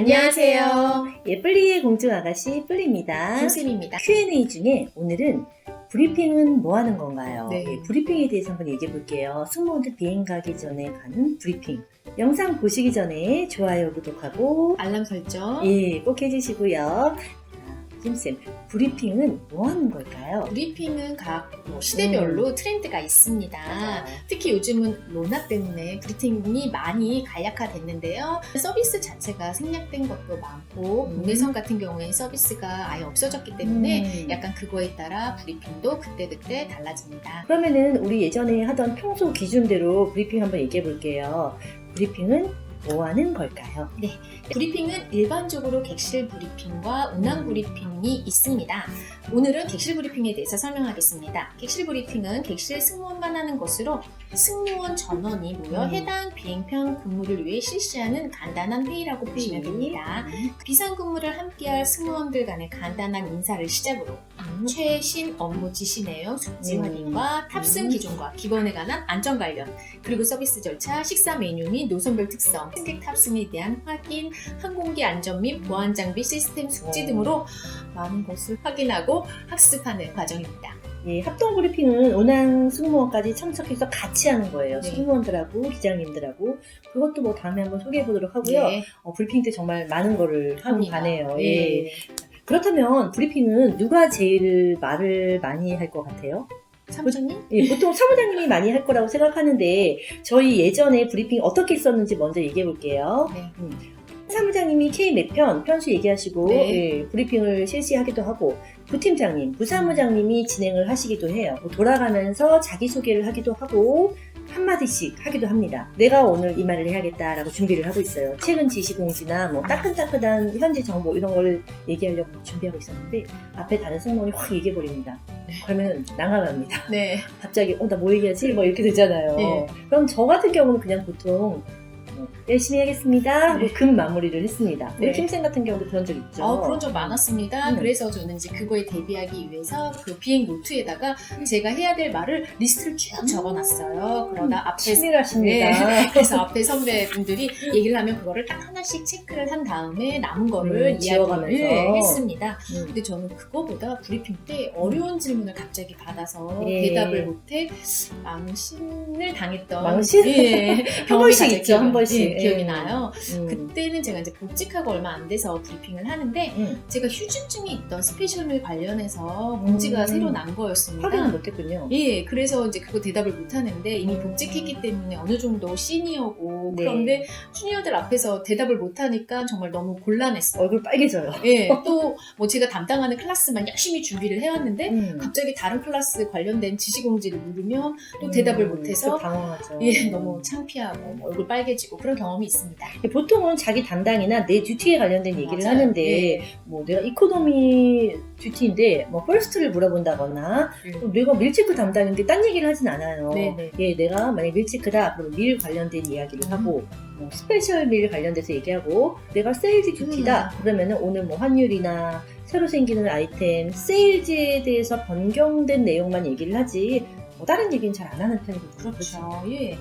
안녕하세요. 예플리의 공주아가씨 뿔리입니다. 김쌤입니다. Q&A 중에 오늘은 브리핑은 뭐 하는 건가요? 네. 브리핑에 대해서 한번 얘기해 볼게요. 승무원들 비행 가기 전에 가는 브리핑. 영상 보시기 전에 좋아요, 구독하고 알람 설정. 꼭 해주시고요. 김쌤, 브리핑은 뭐 하는 걸까요? 브리핑은 각 시대별로 트렌드가 있습니다. 맞아요. 특히 요즘은 로나 때문에 브리핑이 많이 간략화됐는데요. 서비스 자체가 생략된 것도 많고 국내선 같은 경우에 서비스가 아예 없어졌기 때문에 약간 그거에 따라 브리핑도 그때그때 달라집니다. 그러면은 우리 예전에 하던 평소 기준대로 브리핑 한번 얘기해 볼게요. 브리핑은 뭐 하는 걸까요? 브리핑은 일반적으로 객실 브리핑과 운항 브리핑이 있습니다. 오늘은 객실 브리핑에 대해서 설명하겠습니다. 객실 브리핑은 객실 승무원만 하는 것으로 승무원 전원이 모여 해당 비행편 근무를 위해 실시하는 간단한 회의라고 보시면 됩니다. 비상근무를 함께할 승무원들 간의 간단한 인사를 시작으로 최신 업무 지시 내용, 숙지 확인과 탑승 기준과 기본에 관한 안전 관련, 그리고 서비스 절차, 식사 메뉴 및 노선별 특성, 승객 탑승에 대한 확인, 항공기 안전 및 보안 장비 시스템 숙지 등으로 많은 것을 확인하고 학습하는 과정입니다. 합동 브리핑은 운항 승무원까지 참석해서 같이 하는 거예요. 네. 승무원들하고 기장님들하고. 그것도 뭐 다음에 한번 소개해 보도록 하고요. 네. 브리핑 때 정말 많은 거를 하고 합니다. 가네요. 네. 그렇다면 브리핑은 누가 제일 말을 많이 할 것 같아요? 사무장님? 보통 사무장님이 많이 할 거라고 생각하는데 저희 예전에 브리핑 어떻게 했었는지 먼저 얘기해 볼게요. 네. 사무장님이 K 몇 편 편수 얘기하시고 네. 브리핑을 실시하기도 하고 부팀장님, 부사무장님이 진행을 하시기도 해요. 돌아가면서 자기소개를 하기도 하고 한마디씩 하기도 합니다. 내가 오늘 이 말을 해야겠다라고 준비를 하고 있어요. 최근 지시공지나 뭐 따끈따끈한 현지 정보 이런 걸 얘기하려고 준비하고 있었는데 앞에 다른 승무원이 확 얘기해버립니다. 그러면 난감합니다. 네. 갑자기 나 뭐 얘기하지? 뭐 이렇게 되잖아요. 네. 그럼 저 같은 경우는 그냥 보통 열심히 하겠습니다 하고 네. 금 마무리를 했습니다. 우리 네. 팀생 같은 경우도 그런 적 있죠. 그런 적 많았습니다. 그래서 저는 이제 그거에 대비하기 위해서 그 비행 노트에다가 제가 해야 될 말을 리스트를 쭉 적어놨어요. 그러다 앞에 치밀하십니다. 네. 그래서 앞에 선배분들이 얘기를 하면 그거를 딱 하나씩 체크를 한 다음에 남은 거를 지워가면서. 이야기를 했습니다. 음. 근데 저는 그거보다 브리핑 때 어려운 질문을 갑자기 받아서 예. 대답을 못해 망신을 당했던 망신? 한 경험이 번씩 가장 있죠, 한 번씩. 기억이 나요. 음. 그때는 제가 이제 복직하고 얼마 안 돼서 브리핑을 하는데 제가 휴직중에 있던 스페셜밀 관련해서 공지가 새로 난 거였습니다. 확인을 못했군요. 예, 그래서 이제 그거 대답을 못 하는데 이미 복직했기 때문에 어느 정도 시니어고 네. 그런데 주니어들 앞에서 대답을 못 하니까 정말 너무 곤란했어요. 얼굴 빨개져요. 예, 또 뭐 제가 담당하는 클래스만 열심히 준비를 해왔는데 갑자기 다른 클래스 관련된 지시 공지를 누르면 또 대답을 못해서 당황하죠. 너무 창피하고 얼굴 빨개지고 그런 경험이 있습니다. 보통은 자기 담당이나 내 듀티에 관련된 얘기를 맞아요. 하는데 네. 뭐 내가 이코노미 듀티인데 뭐 퍼스트를 물어본다거나 또 내가 밀체크 담당인데 딴 얘기를 하진 않아요. 네. 내가 만약 밀체크다 그러면 밀 관련된 이야기를 하고 뭐 스페셜 밀 관련돼서 얘기하고 내가 세일즈 듀티다 그러면은 오늘 뭐 환율이나 새로 생기는 아이템 세일즈에 대해서 변경된 내용만 얘기를 하지 뭐 다른 얘기는 잘 안 하는 편이거든요. 그렇죠. 예.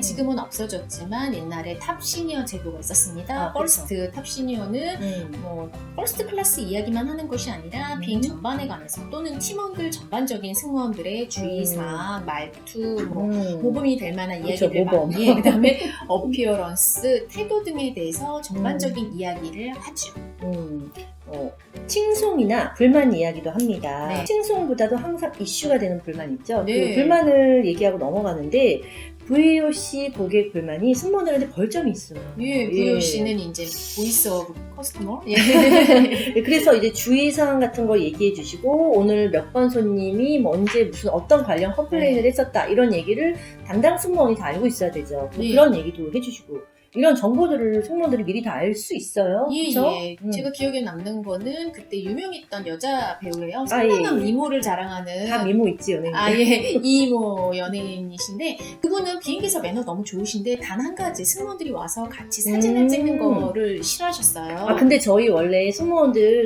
지금은 없어졌지만 옛날에 탑 시니어 제도가 있었습니다. 퍼스트 탑 시니어는 뭐 퍼스트 클래스 이야기만 하는 것이 아니라 비행 전반에 관해서 또는 팀원들 전반적인 승무원들의 주의사항, 말투, 모범이 될 만한 그렇죠, 이야기를 모범. 많이 그다음에 어피어런스, 태도 등에 대해서 전반적인 이야기를 하죠. 칭송이나 불만 이야기도 합니다. 네. 칭송보다도 항상 이슈가 되는 불만 있죠. 네. 그 불만을 얘기하고 넘어가는데 VOC 고객 불만이 승무원들한테 벌점이 있어요. 예, VOC는 이제 보이스 오브 커스터머. 그래서 이제 주의사항 같은 걸 얘기해 주시고 오늘 몇 번 손님이 뭐 언제 무슨 어떤 관련 컴플레인을 했었다 이런 얘기를 담당 승무원이 다 알고 있어야 되죠. 예. 그런 얘기도 해주시고 이런 정보들을 승무원들이 미리 다 알 수 있어요. 예, 그렇죠? 예. 제가 기억에 남는 거는 그때 유명했던 여자 배우예요. 예. 상당한 미모를 자랑하는 다 미모 있지 연예인. 이모 연예인이신데 그분은 비행기에서 매너 너무 좋으신데 단 한 가지 승무원들이 와서 같이 사진을 찍는 거를 싫어하셨어요. 근데 저희 원래 승무원들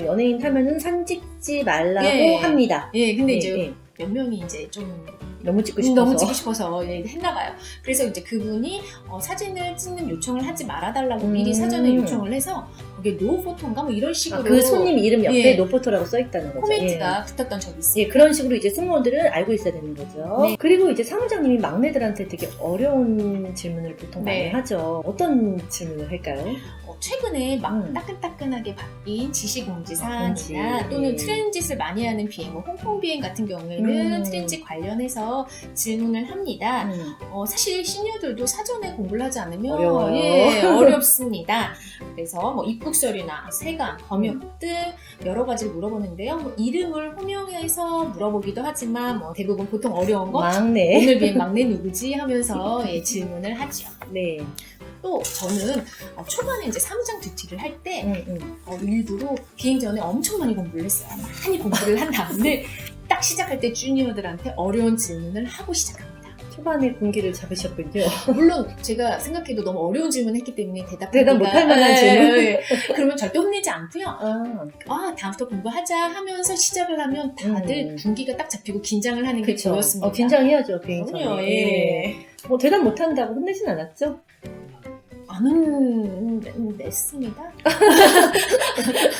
연예인 타면은 사진 찍지 말라고 예. 합니다. 예, 근데 예, 이제 예. 몇 명이 이제 좀 너무 찍고 싶어서. 너무 찍고 싶어서 했나 봐요. 그래서 이제 그분이 사진을 찍는 요청을 하지 말아달라고 미리 사전에 요청을 해서 거기에 노 포토인가 뭐 이런 식으로 그 손님 이름 옆에 예. 노포토라고 써있다는 거죠. 코멘트가 붙었던 적이 있어요. 예, 그런 식으로 이제 승무원들은 알고 있어야 되는 거죠. 네. 그리고 이제 사무장님이 막내들한테 되게 어려운 질문을 보통 많이 네. 하죠. 어떤 질문을 할까요? 최근에 막 따끈따끈하게 바뀐 지시공지 사항이나 공지, 또는 예. 트랜짓을 많이 하는 비행, 뭐 홍콩 비행 같은 경우에는 트랜짓 관련해서 질문을 합니다. 사실 시니어들도 사전에 공부를 하지 않으면 어려워요. 어렵습니다. 그래서 뭐 입국 서류나 세관, 검역 등 여러 가지를 물어보는데요. 뭐 이름을 호명해서 물어보기도 하지만 뭐 대부분 보통 어려운 거 막내. 오늘 비행 막내 누구지 하면서 질문을 하죠. 네. 또 저는 초반에 이제 사무장 듀티를 할 때 일부러 비행 전에 엄청 많이 공부를 했어요. 많이 공부를 한 다음에 딱 시작할 때 주니어들한테 어려운 질문을 하고 시작합니다. 초반에 공기를 잡으셨군요. 물론 제가 생각해도 너무 어려운 질문을 했기 때문에 대답 못할 만한 질문? 그러면 절대 혼내지 않고요. 아, 다음부터 공부하자 하면서 시작을 하면 다들 분기가 딱 잡히고 긴장을 하는 게 그쵸. 보였습니다. 긴장해야죠, 비행 그럼요. 전에. 예. 뭐 대답 못한다고 혼내진 않았죠? 안 냈습니다.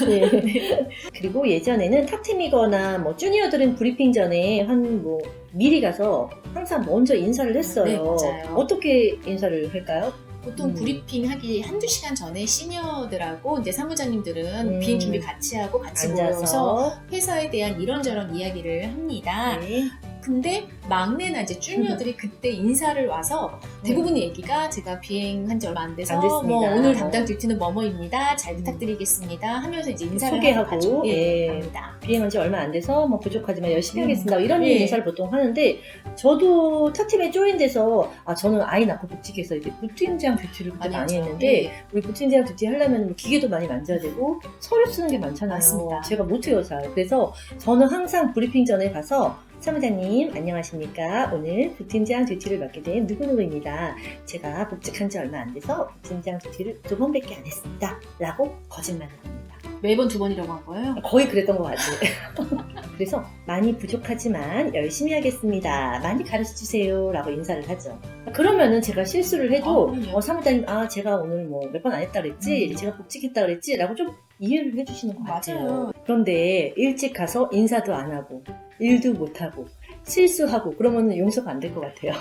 네. 그리고 예전에는 탑팀이거나 뭐 주니어들은 브리핑 전에 뭐 미리 가서 항상 먼저 인사를 했어요. 네, 맞아요. 어떻게 인사를 할까요? 보통 브리핑 하기 한두 시간 전에 시니어들하고 이제 사무장님들은 비행 준비 같이 하고 같이 모여서 앉아서. 회사에 대한 이런저런 이야기를 합니다. 네. 근데 막내나 이제 주니어들이 그때 인사를 와서 대부분의 얘기가 제가 비행한 지 얼마 안 돼서 안 됐습니다. 뭐 오늘 담당 듀티는 뭐뭐입니다. 잘 부탁드리겠습니다. 하면서 이제 인사를 소개하고, 하고 예. 합니다. 비행한 지 얼마 안 돼서 뭐 부족하지만 열심히 하겠습니다. 이런 예. 인사를 보통 하는데 저도 탑팀에 조인돼서 저는 아이 낳고 복직해서 이제 부팀장 듀티를 그때 많이 하죠. 했는데 예. 우리 부팀장 듀티 하려면 기계도 많이 만져야 되고 서류 쓰는 게 많잖아요. 맞습니다. 제가 못해요 잘. 그래서 저는 항상 브리핑 전에 가서 사무장님 안녕하십니까. 오늘 부팀장 듀티를 맡게 된 누구누구입니다. 제가 복직한 지 얼마 안 돼서 부팀장 듀티를 2번밖에 안 했습니다. 라고 거짓말을 합니다. 매번 2번이라고 한 거예요? 거의 그랬던 것 같아요. 그래서 많이 부족하지만 열심히 하겠습니다. 많이 가르쳐주세요. 라고 인사를 하죠. 그러면은 제가 실수를 해도 그럼요. 사무장님 제가 오늘 뭐 몇 번 안 했다 그랬지? 제가 복직했다 그랬지? 라고 좀 이해를 해주시는 것 같아요. 맞아요. 그런데 일찍 가서 인사도 안 하고 일도 못하고 실수하고 그러면 용서가 안 될 것 같아요.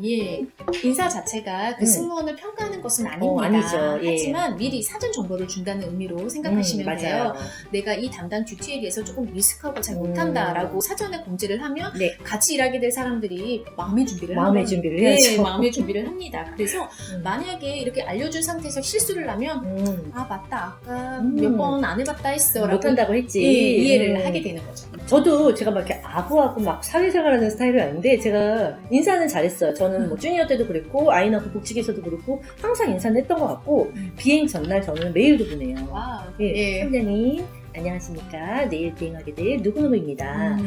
예. 인사 자체가 그 승무원을 평가하는 것은 아닙니다. 아니죠. 예. 하지만 미리 사전 정보를 준다는 의미로 생각하시면 돼요. 맞아요. 내가 이 담당 듀티에 대해서 조금 미숙하고 잘 못한다라고 사전에 공지를 하면 네. 같이 일하게 될 사람들이 마음의 준비를 마음의 하는 준비를 네, 해야죠. 마음의 준비를 합니다. 그래서 만약에 이렇게 알려준 상태에서 실수를 하면 맞다 아까 몇 번 안 해봤다 했어 라고 못한다고 했지. 이해를 하게 되는 거죠. 저도 제가 막 이렇게 아부하고 막 사회생활하는 스타일은 아닌데 제가 인사는 잘했어요. 저는 뭐 주니어 때도 그랬고 아이 낳고 복직에서도 그렇고 항상 인사는 했던 것 같고 비행 전날 저는 메일도 보내요. 와우. 예, 팀장님 안녕하십니까. 내일 비행하게 될 누구누구입니다.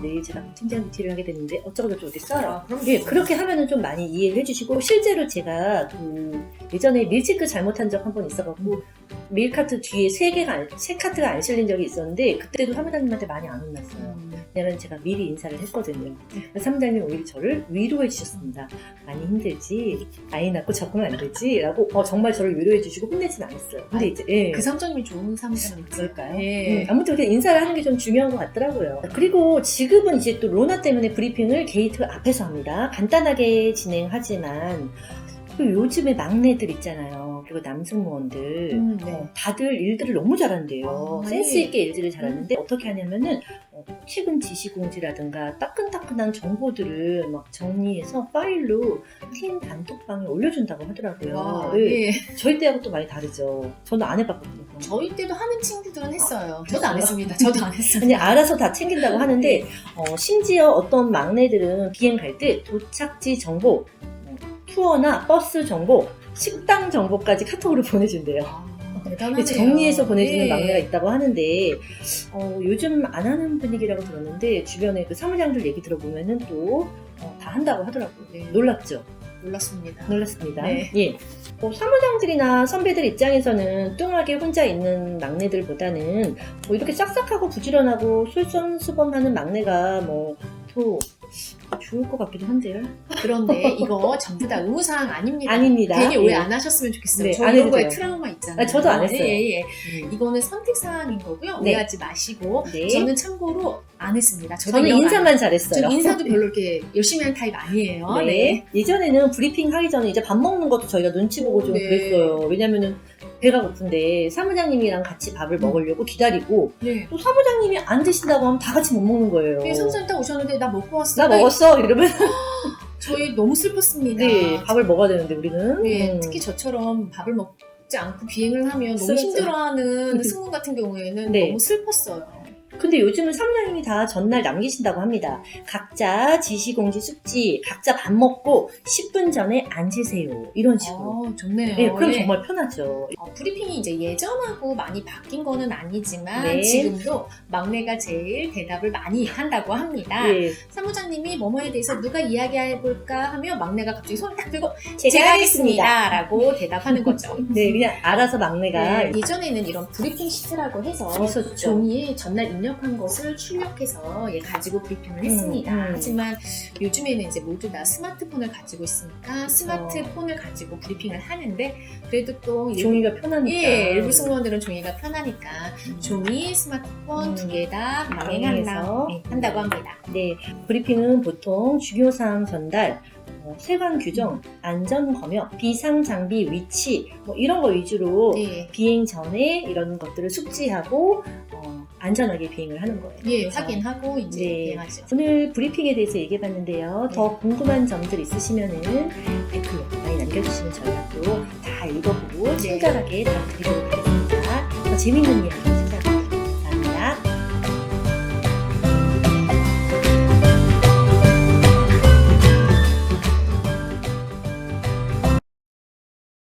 내일 제가 팀장 듀티를 하게 되는데 어쩌고저쩌고 이렇게 써요. 예, 그렇게 하면은 좀 많이 이해를 해주시고 실제로 제가 예전에 밀체크 잘못한 적 한 번 있어갖고 밀카트 뒤에 세 카트가 안 실린 적이 있었는데 그때도 사무장님한테 많이 안 혼났어요. 왜냐면 제가 미리 인사를 했거든요. 사무장님 오히려 저를 위로해 주셨습니다. 많이 힘들지? 아이 낳고 적응 안 되지? 라고 정말 저를 위로해 주시고 혼내진 않았어요. 근데 이제 예. 그 사무장님이 좋은 사무장님 그럴까요? 예. 아무튼 그렇게 인사를 하는 게 좀 중요한 것 같더라고요. 그리고 지금은 이제 또 로나 때문에 브리핑을 게이트 앞에서 합니다. 간단하게 진행하지만 또 요즘에 막내들 있잖아요. 그리고 남승무원들 네. 다들 일들을 너무 잘한대요. 센스 있게 일들을 잘하는데 어떻게 하냐면은 최근 지시공지라든가 따끈따끈한 정보들을 막 정리해서 파일로 팀 단톡방에 올려준다고 하더라고요. 와, 네. 예. 저희 때하고 또 많이 다르죠. 저는 안 해봤거든요. 저희 때도 하는 친구들은 했어요. 저도 그랬어요? 안 했습니다. 저도 안 했습니다. 그냥 알아서 다 챙긴다고 하는데 심지어 어떤 막내들은 비행 갈 때 도착지 정보, 투어나 버스 정보, 식당 정보까지 카톡으로 보내준대요. 대단하네요. 정리해서 보내주는 예. 막내가 있다고 하는데 요즘 안 하는 분위기라고 들었는데 주변에 그 사무장들 얘기 들어보면은 또 다 한다고 하더라고요. 네. 놀랍죠? 놀랐습니다. 놀랐습니다. 네. 예. 사무장들이나 선배들 입장에서는 뚱하게 혼자 있는 막내들보다는 이렇게 싹싹하고 부지런하고 솔선수범하는 막내가 또 좋을 것 같기도 한데요. 그런데 이거 전부 다 의무사항 아닙니다. 아닙니다. 괜히 오해 예. 안 하셨으면 좋겠어요. 네, 저 안 이런 해도 거에 돼요. 트라우마 있잖아요. 아, 저도 안 했어요. 예. 이거는 선택사항인 거고요. 네. 오해하지 마시고 네. 저는 참고로 안 했습니다. 저는 이런 거 인사만 잘했어요. 전 인사도 별로 이렇게 열심히 하는 타입 아니에요. 네. 네. 예전에는 브리핑 하기 전에 이제 밥 먹는 것도 저희가 눈치 보고 좀 네. 그랬어요. 왜냐면은 배가 고픈데 사무장님이랑 같이 밥을 먹으려고 기다리고 네. 또 사무장님이 안 드신다고 하면 다 같이 못 먹는 거예요. 사무장님 딱 오셨는데 나 먹고 왔어. 나 먹었어 이러면 저희 너무 슬펐습니다. 네 밥을 먹어야 되는데 우리는 네, 특히 저처럼 밥을 먹지 않고 비행을 하면 너무 쓰러져. 힘들어하는 승무원 같은 경우에는 네. 너무 슬펐어요. 근데 요즘은 사무장님이 다 전날 남기신다고 합니다. 각자 지시공지 숙지 각자 밥 먹고 10분 전에 앉으세요 이런 식으로. 좋네요. 네, 그럼 예. 정말 편하죠. 브리핑이 이제 예전하고 많이 바뀐 거는 아니지만 네. 지금도 막내가 제일 대답을 많이 한다고 합니다. 네, 사무장님이 뭐뭐에 대해서 누가 이야기해볼까 하면 막내가 갑자기 손을 딱 들고 제가 라고 대답하는 거죠. 네, 그냥 알아서 막내가 네, 예전에는 이런 브리핑 시트라고 해서 있었죠. 종이에 전날 입력한 것을 출력해서 가지고 브리핑을 했습니다. 하지만 요즘에는 이제 모두 다 스마트폰을 가지고 있으니까 스마트폰을 가지고 브리핑을 하는데 그래도 또 종이가 편하니까. 예, 일부 승무원들은 종이가 편하니까 종이, 스마트폰 두 개 다 병행해서 한다고 합니다. 네, 브리핑은 보통 중요사항 전달, 세관 규정, 안전 검역, 비상 장비 위치 뭐 이런 거 위주로 네. 비행 전에 이런 것들을 숙지하고 안전하게 비행을 하는 거예요. 예, 그래서 확인하고 이제 네. 비행하죠. 오늘 브리핑에 대해서 얘기해봤는데요. 더 궁금한 점들 있으시면은 댓글로 많이 남겨주시면 저희가 또 다 읽어보고 친절하게 답 드리도록 하겠습니다. 더 재밌는 이야기